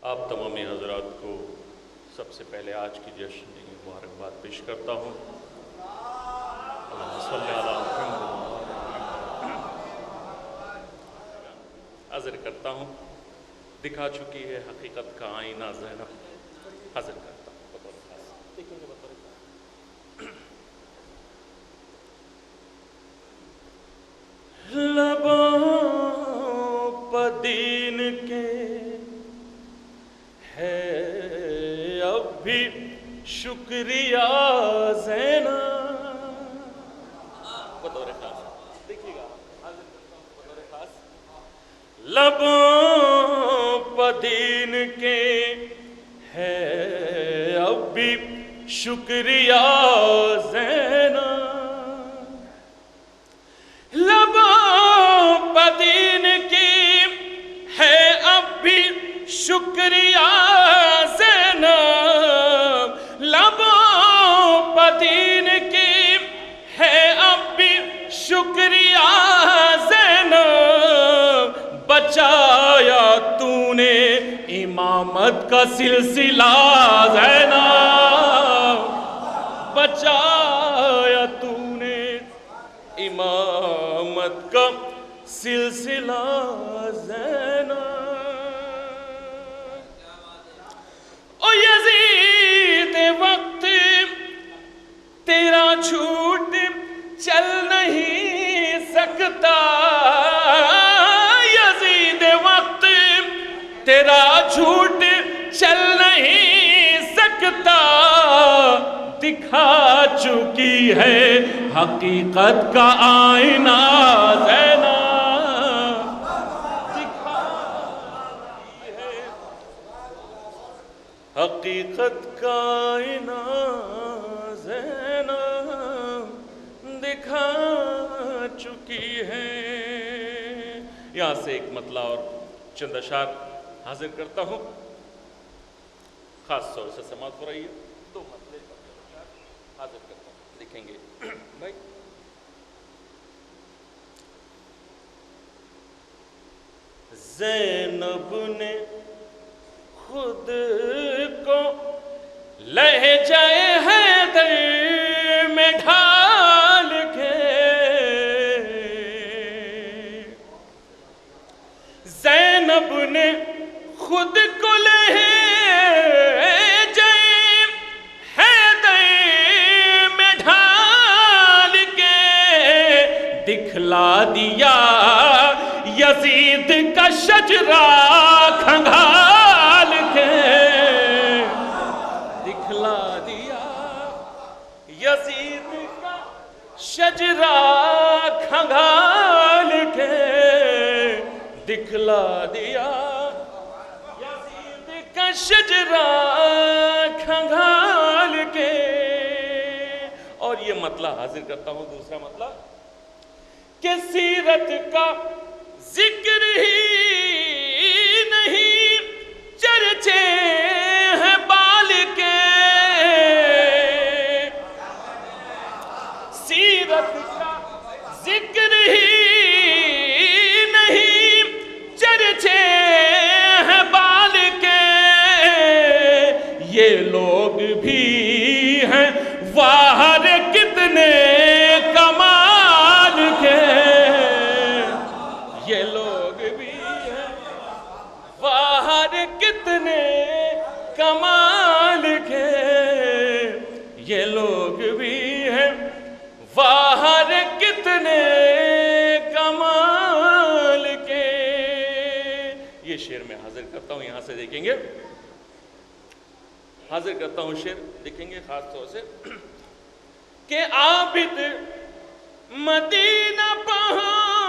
آپ تمامی حضرات کو سب سے پہلے آج کی جشن کی مبارکباد پیش کرتا ہوں۔ اللہم صلی علی محمد۔ حاضر کرتا ہوں، دکھا چکی ہے حقیقت کا آئینہ زینب۔ حاضر کرتا ہوں بطور خاص، دیکھیں گے بطور لبوں پہ دین کے ہے اب بھی شکریہ زینب۔ بطور خاص دیکھیے گا، حاضر کرتا ہوں بطور خاص۔ لبوں پہ دین کے ہے اب بھی شکریہ زینب۔ لبوں پہ دین کی ہے اب بھی شکریہ زینب۔ لبوں پہ دین کی ہے اب بھی شکریہ زینب۔ بچایا تو نے امامت کا سلسلہ زینب۔ بچایا تو نے امامت کا سلسلہ زینب۔ او یزید وقت تیرا جھوٹ چل نہیں سکتا۔ یزید وقت تیرا جھوٹ چل نہیں سکتا۔ دکھا چکی ہے حقیقت کا آئینہ زینب۔ دکھا چکی ہے حقیقت کا آئینہ زینب۔ دکھا چکی ہے۔ یہاں سے ایک مطلع اور چند اشعار حاضر کرتا ہوں، خاص طور سے سماعت ہو رہی ہے۔ دو مطلع حاضر کرتا ہوں، دیکھیں گے بھائی۔ زینب نے خود کو لہجہ حیدر میں ڈھال کے، زینب نے خود کو لہجہ حیدر میں ڈھال کے دکھلا دیا یزید کا شجرہ کھنگال کے۔ دکھلا دیا یزید کا شجرہ کھنگال کے۔ دکھلا دیا یزید کا شجرہ کھنگال کے۔ اور یہ مطلع حاضر کرتا ہوں، دوسرا مطلع کہ سیرت کا ذکر ہی نہیں چرچے ہیں بال کے۔ سیرت کا ذکر ہی نہیں چرچے ہیں بال کے۔ یہ لوگ بھی ہیں واہر کتنے کمال کے۔ یہ لوگ بھی ہیں باہر کتنے کمال کے۔ یہ لوگ بھی ہیں باہر کتنے کمال کے۔ یہ شعر میں حاضر کرتا ہوں، یہاں سے دیکھیں گے، حاضر کرتا ہوں شعر، دیکھیں گے خاص طور سے کہ عابد مدینہ پہنچی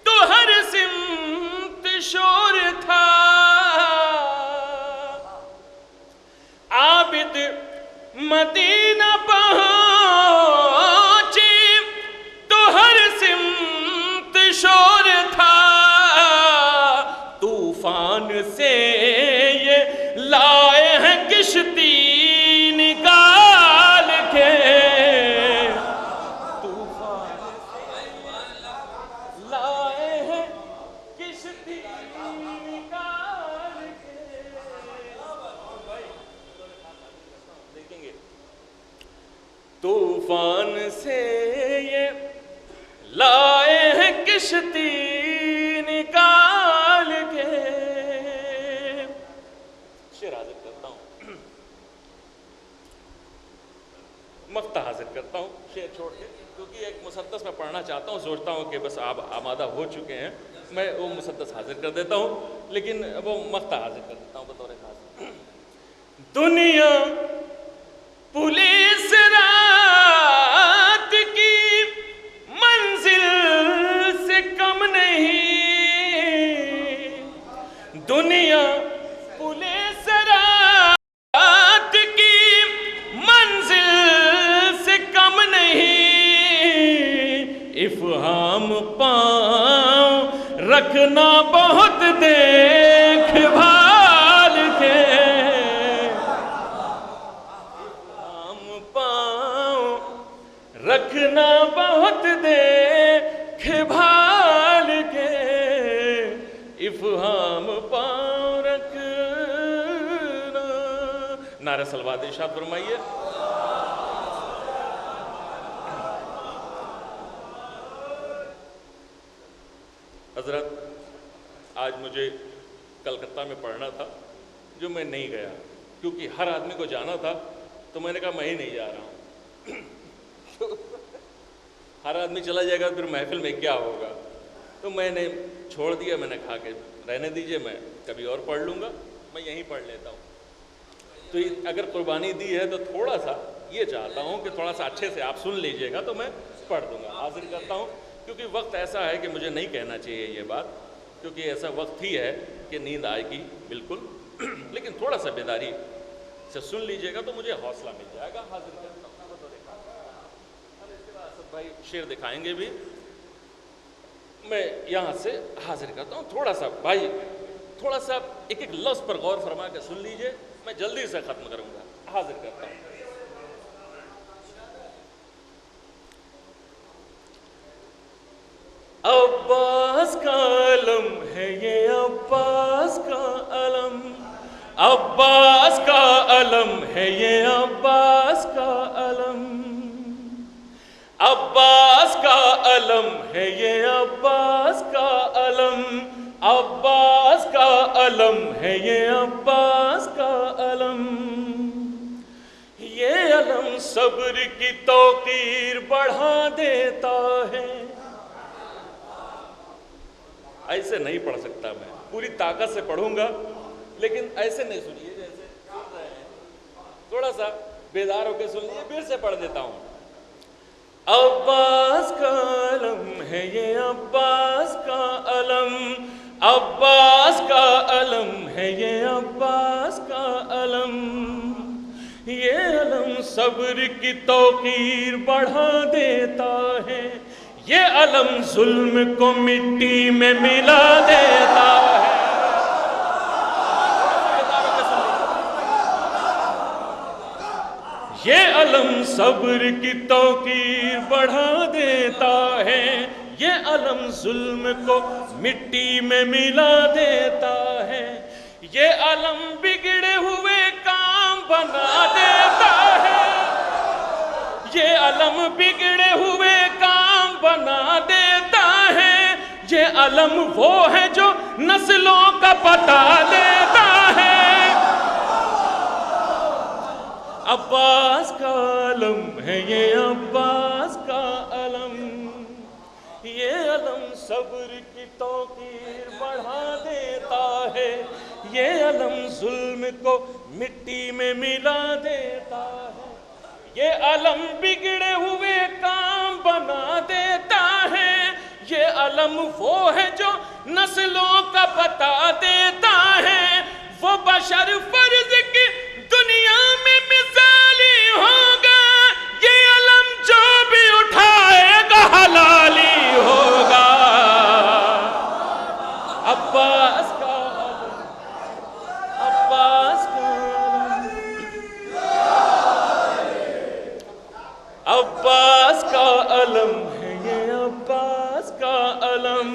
تو ہر سمت شور تھا۔ عابد مدینہ پہنچی تو ہر سمت شور تھا۔ طوفان سے یہ لائے ہیں کشتی نکال کے۔ طوفان سے لائے ہیں کشتی نکال طوفان سے یہ لائے ہیں کشتی نکال کے. شعر حاضر کرتا ہوں, مقطع حاضر کرتا ہوں شعر چھوڑ کے, کیونکہ ایک مسدس میں پڑھنا چاہتا ہوں, سوچتا ہوں کہ بس آپ آمادہ ہو چکے ہیں, میں وہ مسدس حاضر کر دیتا ہوں, لیکن وہ مقطع حاضر کر دیتا ہوں بطور خاص. دنیا پولیس رات کی منزل سے کم نہیں, دنیا پولیس رات کی منزل سے کم نہیں, افہام پاؤں رکھنا بہت دیکھ بھال کے, افہام پاؤں رکھنا بہت دیکھ بھال کے, افہام پاؤں رکھنا. نعرہ صلوات ارشاد فرمائیے. حضرت آج مجھے کلکتہ میں پڑھنا تھا, جو میں نہیں گیا کیونکہ ہر آدمی کو جانا تھا, تو میں نے کہا میں ہی نہیں جا رہا ہوں. ہر آدمی چلا جائے گا پھر محفل میں کیا ہوگا, تو میں نے چھوڑ دیا, میں نے کہا کہ رہنے دیجئے, میں کبھی اور پڑھ لوں گا, میں یہیں پڑھ لیتا ہوں. تو اگر قربانی دی ہے تو تھوڑا سا یہ چاہتا ہوں کہ تھوڑا سا اچھے سے آپ سن لیجئے گا, تو میں پڑھ دوں گا. حاضر کرتا ہوں کیونکہ وقت ایسا ہے کہ مجھے نہیں کہنا چاہیے یہ بات, کیونکہ ایسا وقت ہی ہے کہ نیند آئے گی بالکل, لیکن تھوڑا سا بیداری سے سن لیجئے گا تو مجھے حوصلہ مل جائے گا. حاضر کرتا ہوں. اس کے بعد اسد بھائی شعر دکھائیں گے بھی, میں یہاں سے حاضر کرتا ہوں. تھوڑا سا بھائی, تھوڑا سا ایک ایک لفظ پر غور فرما کے سن لیجئے, میں جلدی سے ختم کروں گا. حاضر کرتا ہوں. عباس کا علم ہے یہ, عباس کا علم, عباس کا علم ہے یہ, عباس کا علم, عباس کا علم ہے یہ, عباس کا علم, عباس کا علم ہے یہ, عباس کا علم. یہ علم صبر کی توقیر بڑھا دیتا ہے. ایسے نہیں پڑھ سکتا میں, پوری طاقت سے پڑھوں گا, لیکن ایسے نہیں سنیے جیسے سن رہے ہیں, تھوڑا سا بیدار ہو کے سن لیجیے. پھر سے پڑھ دیتا ہوں. عباس کا علم ہے یہ, عباس کا علم, عباس کا علم ہے یہ, عباس کا علم. یہ علم صبر کی توقیر بڑھا دیتا ہے, یہ علم ظلم کو مٹی میں ملا دیتا ہے. یہ علم صبر کی توقیر بڑھا دیتا ہے, یہ علم ظلم کو مٹی میں ملا دیتا ہے. یہ علم بگڑے ہوئے کام بنا دیتا ہے, یہ علم بگڑے ہوئے کام بنا دیتا ہے. یہ علم وہ ہے جو نسلوں کا پتہ دیتا ہے. عباس کا علم ہے یہ, عباس کا علم. یہ علم صبر کی توقیر بڑھا دیتا ہے, یہ علم ظلم کو مٹی میں ملا دیتا ہے. یہ علم بگڑے ہوئے کام بنا دیتا ہے. یہ علم وہ ہے جو نسلوں کا بتا دیتا ہے. وہ بشر فرض کی دنیا میں مثالی ہوگا, یہ علم جو بھی اٹھائے گا حلالی ہوگا. عباس کا علم, عباس کا علم, عباس کا علم ہے یہ, عباس کا علم,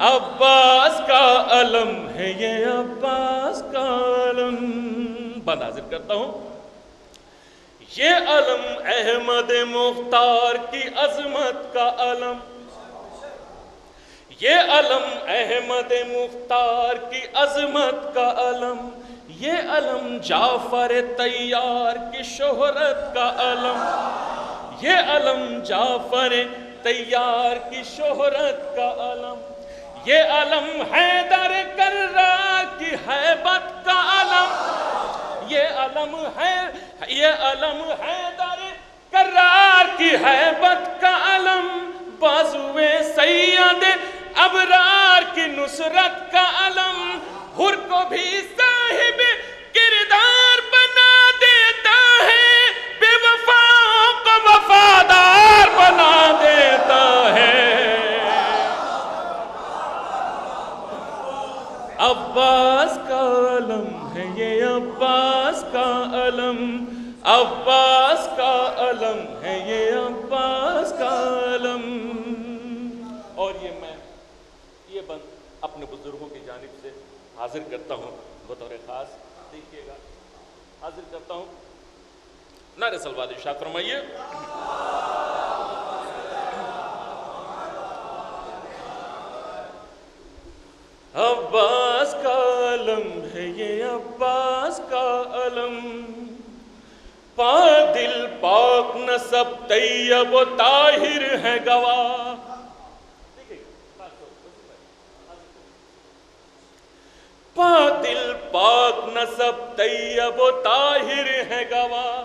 عباس کا علم ہے یہ, عباس کا علم. بند حاضر کرتا ہوں. یہ علم احمد مختار کی عظمت کا علم، یہ علم احمد مختار کی عظمت کا علم، یہ علم جعفر طیار کی شہرت کا علم، یہ علم جعفر طیار کی شہرت کا علم، یہ علم حیدر کرار کی ہیبت کا علم، یہ علم حیدر کرار کی ہیبت کا علم، بازوئے سید ابرار کی نصرت کا علم، حر کو بھی صاحب کردار بنا دیتا ہے، بے وفاؤں کو وفادار بنا دیتا ہے۔ عباس کا علم ہے یہ، عباس کا علم، عباس کا علم ہے یہ، عباس کا علم۔ اور یہ بند اپنے بزرگوں کی جانب سے حاضر کرتا ہوں بطور خاص، دیکھیے گا، حاضر کرتا ہوں، نعرہ صلوات ارشاد فرمائیے۔ عباس کا علم ہے یہ، عباس کا علم، پاک دل پاک نسب طیب و طاہر ہے گواہ، پاک دل پاک نسب طیب و طاہر ہے گواہ،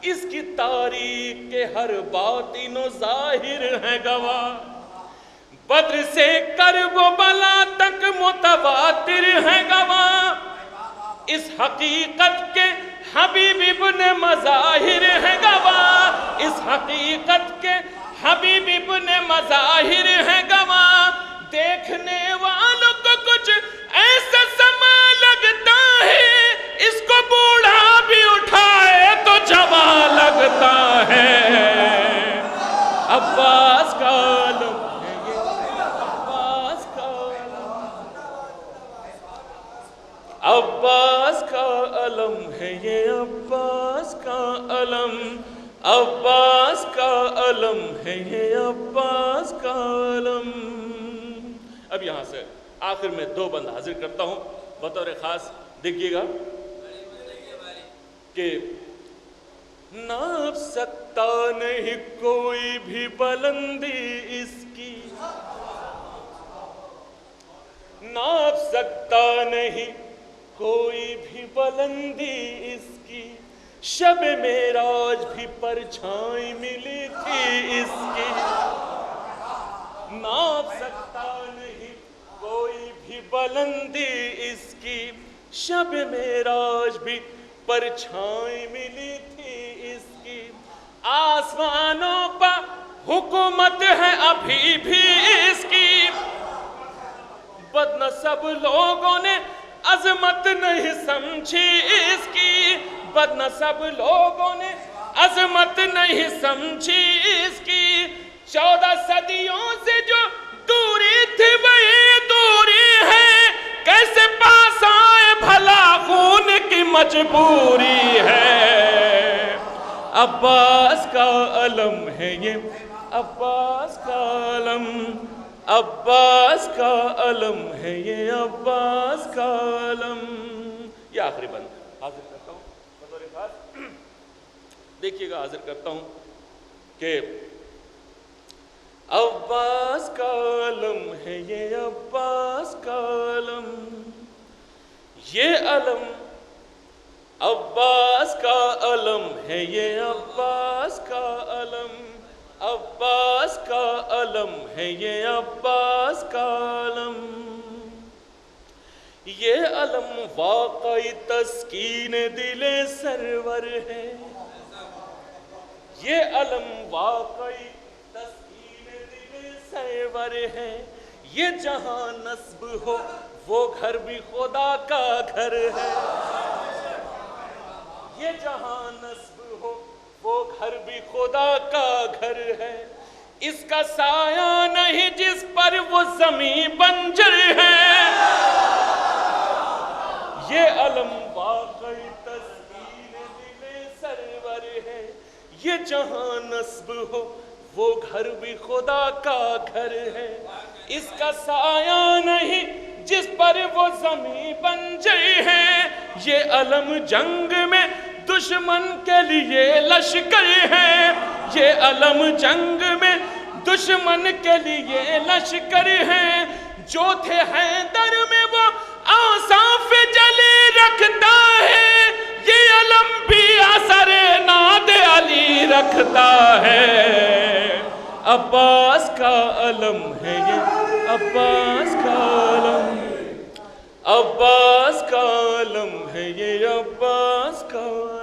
اس کی تاریخ کے ہر باطن و ظاہر ہے گواہ، بدر سے کرب و بلا تک متواتر ہے گواہ، اس حقیقت کے حبیب ابن مظاہر ہے گواہ، اس حقیقت کے حبیب ابن مظاہر ہے گواہ، دیکھنے والوں کو کچھ ایسا سما لگتا ہے، اس کو بوڑھا بھی اٹھائے تو جوان لگتا ہے۔ عباس کا علم ہے یہ، عباس کا علم، عباس کا علم ہے یہ، عباس کا علم، عباس کا علم ہے یہ، عباس کا علم۔ اب یہاں سے آخر میں دو بند حاضر کرتا ہوں بطور خاص، دیکھیے گا کہ ناپ سکتا نہیں کوئی بھی بلندی اس کی، ناپ سکتا نہیں کوئی بھی بلندی اس کی، شب معراج بھی پرچھائی ملی تھی اس کی، ناپ سکتا نہیں کوئی بھی بلندی اس کی، شب معراج بھی پرچھائی ملی تھی اس کی، آسمانوں پر حکومت ہے ابھی بھی اس کی، بدنصب لوگوں نے عظمت نہیں سمجھی اس کی، بدنصب لوگوں نے عظمت نہیں سمجھی اس کی، 14 صدیوں سے جو دوری تھی وہی دوری ہے، کیسے پاس آئے بھلا خون کی مجبوری ہے۔ عباس کا علم ہے یہ، عباس کا علم، عباس کا علم ہے یہ، عباس کا علم۔ یہ آخری بند حاضر کرتا ہوں بطور خاص، دیکھیے گا، حاضر کرتا ہوں کہ عباس کا علم ہے یہ، عباس کا علم، یہ علم عباس کا علم ہے یہ، عباس کا علم، عباس کا علم ہے یہ، عباس کا علم، یہ علم واقعی تسکین دل سرور ہے، یہ علم واقعی سرور ہے، یہ جہاں نصب ہو وہ گھر بھی خدا کا گھر ہے، یہ جہاں نصب ہو وہ گھر بھی خدا کا گھر ہے، اس کا سایہ نہیں جس پر وہ زمین بنجر ہے، یہ علم واقعی تسکین دل سرور ہے، یہ جہاں نصب ہو وہ گھر بھی خدا کا گھر ہے، اس کا سایہ نہیں جس پر وہ زمین بنجر ہے، یہ علم جنگ میں دشمن کے لیے لشکر ہے، یہ علم جنگ میں دشمن کے لیے لشکر ہے، جو تھے حیدر میں وہ آصاف جلی رکھتا ہے، یہ علم بھی اثر ناد علی رکھتا ہے، عباس کا علم ہے یہ، عباس کا علم، عباس کا علم ہے یہ، عباس کا علم۔